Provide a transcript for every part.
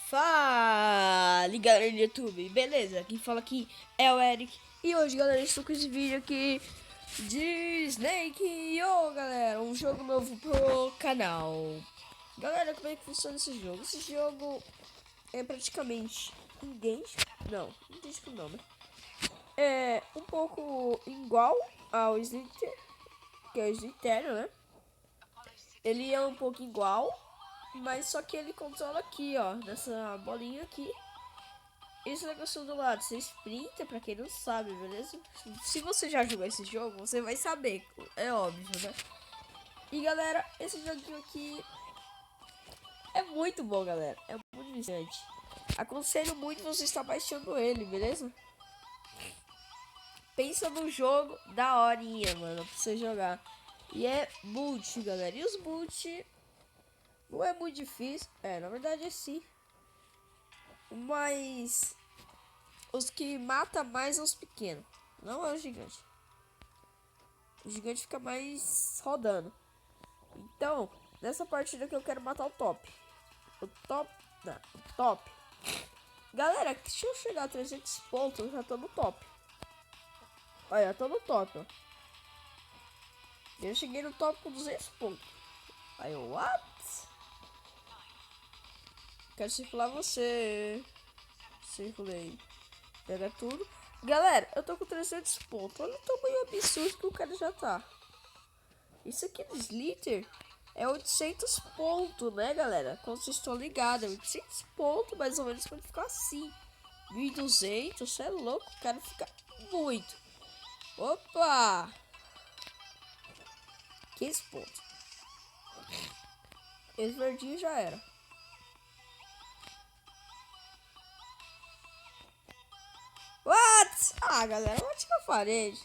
Fala, galera do YouTube, beleza? Quem fala aqui é o Eric. E hoje, galera, estou com esse vídeo aqui de Snake Yo, galera, um jogo novo pro canal. Galera, como é que funciona esse jogo? Esse jogo é praticamente não né? É um pouco igual ao Slither, que é o Slither, né? Ele é um pouco igual, mas só que ele controla aqui, ó, nessa bolinha aqui. Esse negócio do lado, você sprinta, pra quem não sabe, beleza? Se você já jogou esse jogo, você vai saber, é óbvio, né? E galera, esse joguinho aqui é muito bom, galera. É muito viciante. Aconselho muito você estar baixando ele, beleza? Pensa num jogo da horinha, mano, pra você jogar. E é multi, galera. E os multi não é muito difícil. É, na verdade é sim. Mas os que mata mais são os pequenos. Não é o gigante. O gigante fica mais rodando. Então, nessa partida que eu quero matar o top. O top. Não, o top. Galera, se eu chegar a 300 pontos, eu já tô no top. Olha, eu tô no top, ó. Eu cheguei no top com 200 pontos. Aí eu, what? Quero circular você. Circulei. Pega tudo. Galera, eu tô com 300 pontos. Olha o tamanho absurdo que o cara já tá. Isso aqui do Slither é 800 pontos, né, galera? Como vocês estão ligados, 800 pontos mais ou menos pra ficar assim. 1200, você é louco, o cara fica muito. Opa! 15 pontos. Esse verdinho já era. What? Ah, galera, bate na parede.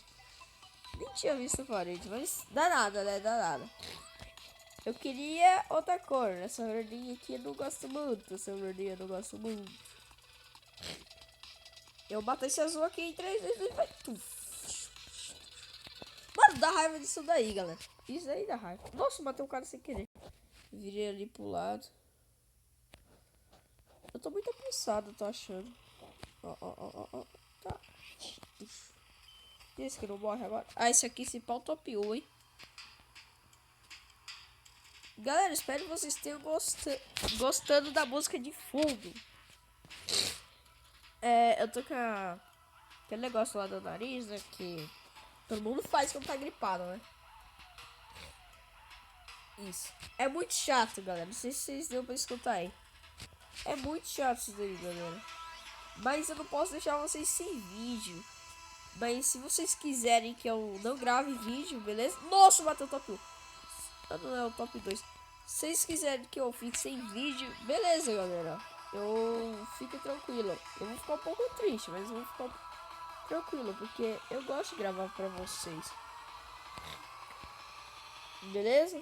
Nem tinha visto a parede, mas dá nada, né? Dá nada. Eu queria outra cor. Essa verdinha aqui eu não gosto muito. Essa verdinha eu não gosto muito. Eu bato esse azul aqui em 3 vezes e vai. Mano, dá raiva disso daí, galera. Isso aí dá raiva. Nossa, matei um cara sem querer. Virei ali pro lado. Eu tô muito apressado, tô achando. Ó. Tá. Esse que não morre agora. Ah, esse aqui se pau top 1, hein? Galera, espero que vocês tenham gostando da música de fundo. Eu tô com aquele negócio lá do nariz, né? Que todo mundo faz quando tá gripado, né? Isso. É muito chato, galera. Não sei se vocês deu pra escutar aí. É muito chato isso daí, galera. Mas eu não posso deixar vocês sem vídeo. Mas se vocês quiserem que eu não grave vídeo, beleza? Nossa, bateu o top 1. Não é o top 2. Se vocês quiserem que eu fique sem vídeo, beleza, galera. Eu fico tranquilo. Eu vou ficar um pouco triste, mas eu vou ficar tranquilo, porque eu gosto de gravar pra vocês. Beleza?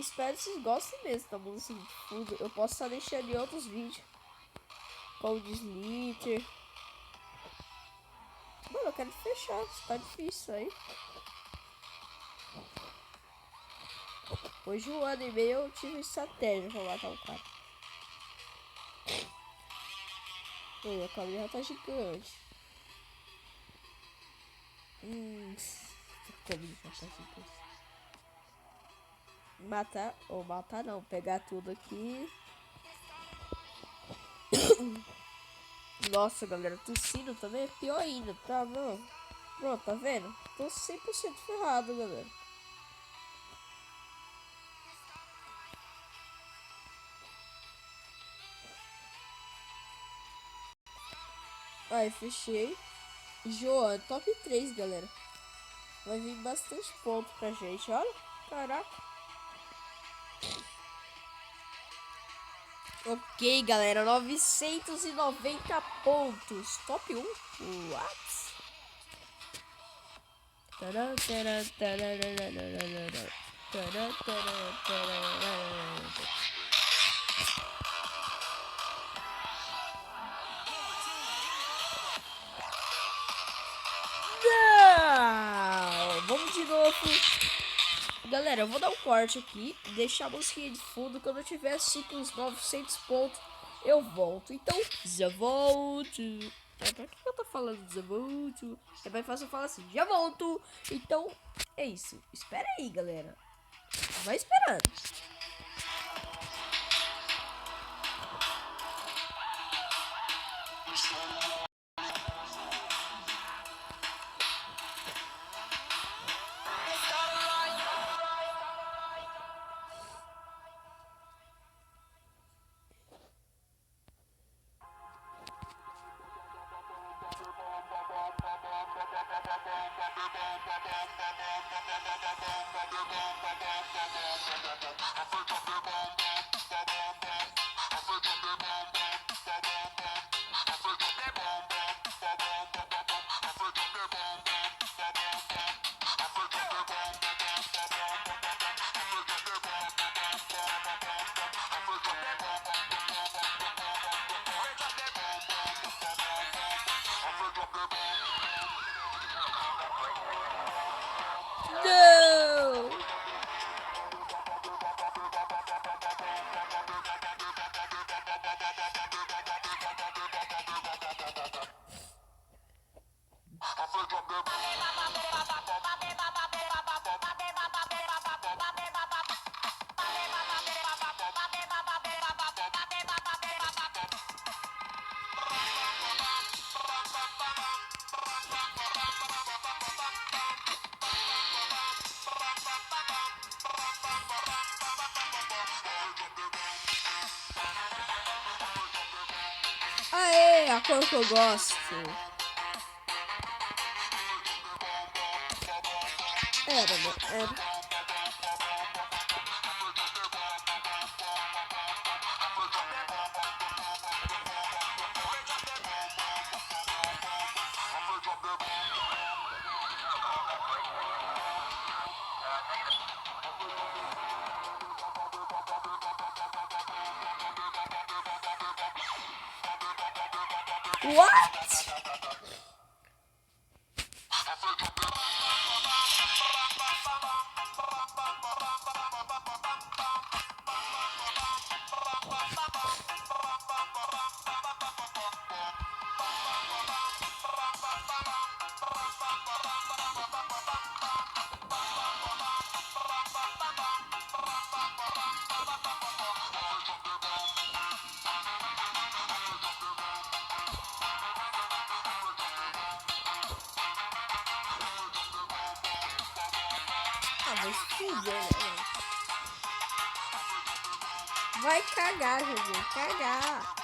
Espero que vocês gostem mesmo da música de fundo. Eu posso estar deixando em outros vídeos. Como de Slither. Mano, eu quero fechar. Tá difícil aí. Hoje um ano e meio eu tive estratégia pra matar o cara. A cobra já tá gigante. A cobra já tá gigante. Matar não, pegar tudo aqui. Nossa, galera, tossindo também é pior ainda, tá, meu? Pronto, tá vendo? Tô 100% ferrado, galera. Aí, fechei. João, top 3, galera. Vai vir bastante ponto pra gente, olha. Caraca. Ok, galera, 990 pontos. Top 1. What? Não! Vamos de novo. Galera, eu vou dar um corte aqui, deixar a musiquinha de fundo. Quando eu tiver assim com uns 900 pontos, eu volto. Então, já volto. Pra que eu tô falando já volto? É mais fácil eu falar assim, já volto. Então, é isso. Espera aí, galera. Vai esperando. Não! Aê, a cor que eu gosto. Era, né? Era. What? Ah, vai se fuder, né, mano? Vai cagar, joguinho. Cagar.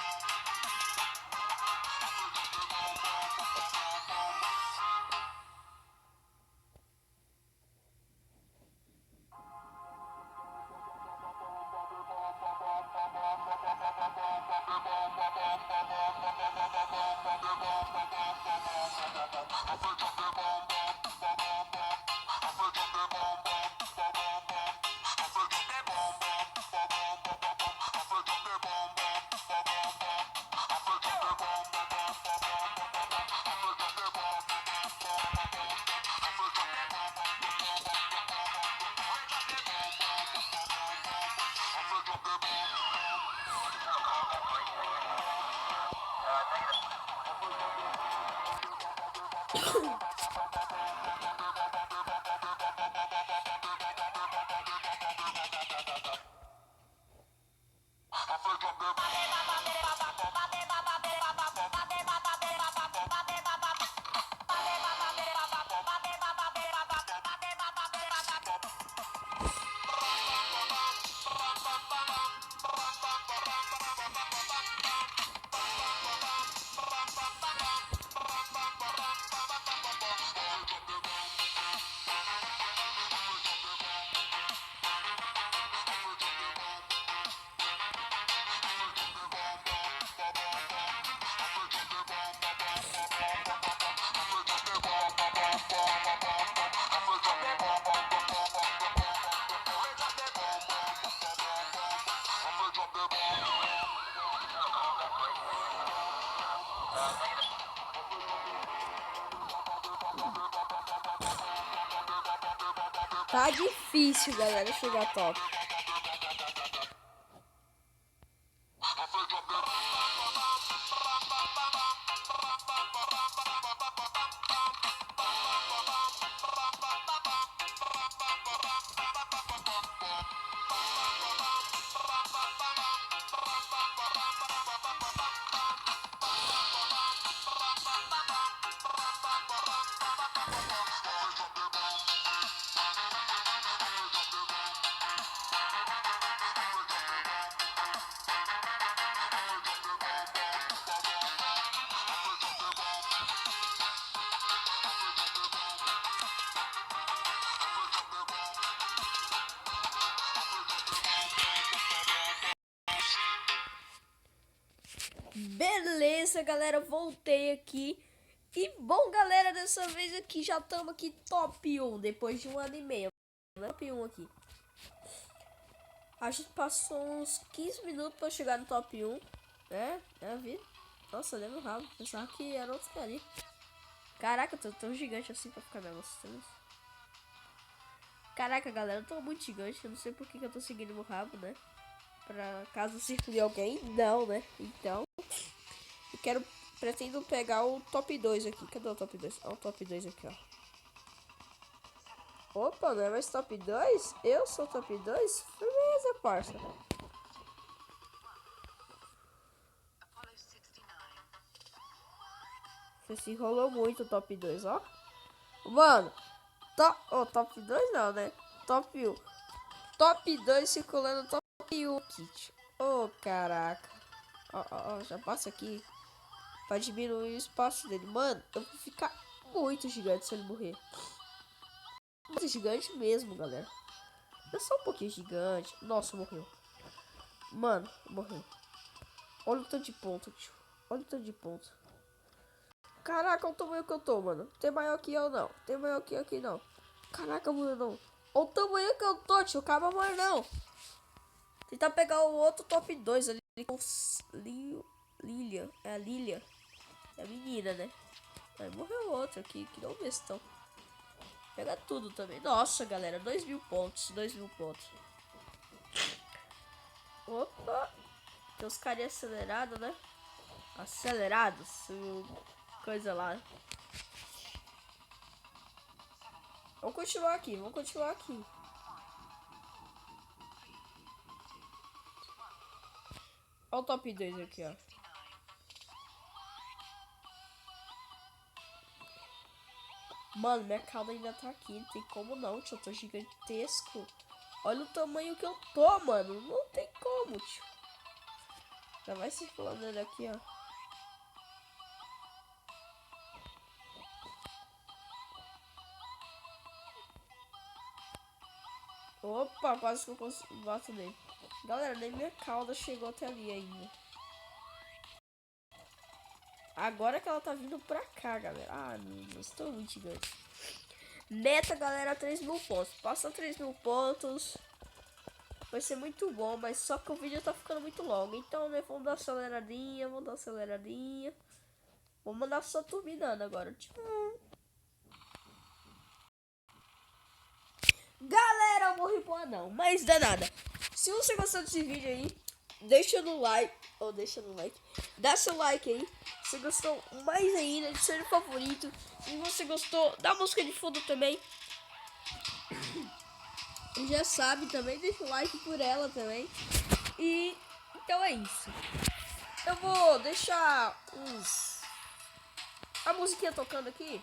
Tá difícil, galera, chegar top. Beleza, galera, voltei aqui. E bom, galera, dessa vez aqui já estamos aqui top 1, depois de 1 ano e meio. Top 1 aqui. A gente passou uns 15 minutos para chegar no top 1. É a vida. Nossa, deu no rabo. Pensava que era outro cara ali. Caraca, eu tô tão gigante assim pra ficar me mostrando. Caraca, galera, eu tô muito gigante. Eu não sei por que eu tô seguindo meu rabo, né? Pra caso circule alguém. Não, né? Então, eu pretendo pegar o top 2 aqui. Cadê o top 2? Ó, o top 2 aqui, ó. Opa, não é mais top 2? Eu sou top 2? Firmeza, parça. Você se enrolou muito o top 2, ó. Mano, top 2 não, né? Top 1. Top 2 circulando top 1, kit. Ô, caraca. Ó, já passa aqui. Pra diminuir o espaço dele. Mano, eu vou ficar muito gigante se ele morrer. Muito gigante mesmo, galera. É só um pouquinho gigante. Nossa, morreu. Mano, morreu. Olha o tanto de ponto, tio. Olha o tanto de ponto. Caraca, olha o tamanho que eu tô, mano. Tem maior que eu, não. Tem maior que eu aqui, não. Caraca, mano, não. Olha o tamanho que eu tô, tio. Calma, mano, não. Tentar pegar o outro top 2 ali com Lilia. É a Lilia. É a menina, né? Aí morreu o outro aqui, que não bestão. Pega tudo também. Nossa, galera, 2.000 pontos. 2.000 pontos. Opa. Tem os carinhas acelerados, né? Acelerados. Coisa lá. Vamos continuar aqui. Vamos continuar aqui. Olha o top 2 aqui, ó. Mano, minha cauda ainda tá aqui. Não tem como não, tio. Eu tô gigantesco. Olha o tamanho que eu tô, mano. Não tem como, tio. Já vai circulando ele aqui, ó. Opa, quase que eu consigo bater nele. Galera, nem minha cauda chegou até ali ainda. Agora que ela tá vindo pra cá, galera. Ah, meu Deus, tô muito gigante. Meta, galera, 3.000 pontos. Passa 3.000 pontos. Vai ser muito bom, mas só que o vídeo tá ficando muito longo. Então, né, vamos dar aceleradinha, vamos dar aceleradinha. Vou mandar só turbinando agora. Galera, eu morri pro anão, mas danada. Se você gostou desse vídeo aí, deixa no like, dá seu like aí. Se gostou mais ainda, de seu favorito. E você gostou da música de fundo também, já sabe também, deixa o like por ela também. E então é isso. Eu vou deixar a musiquinha tocando aqui.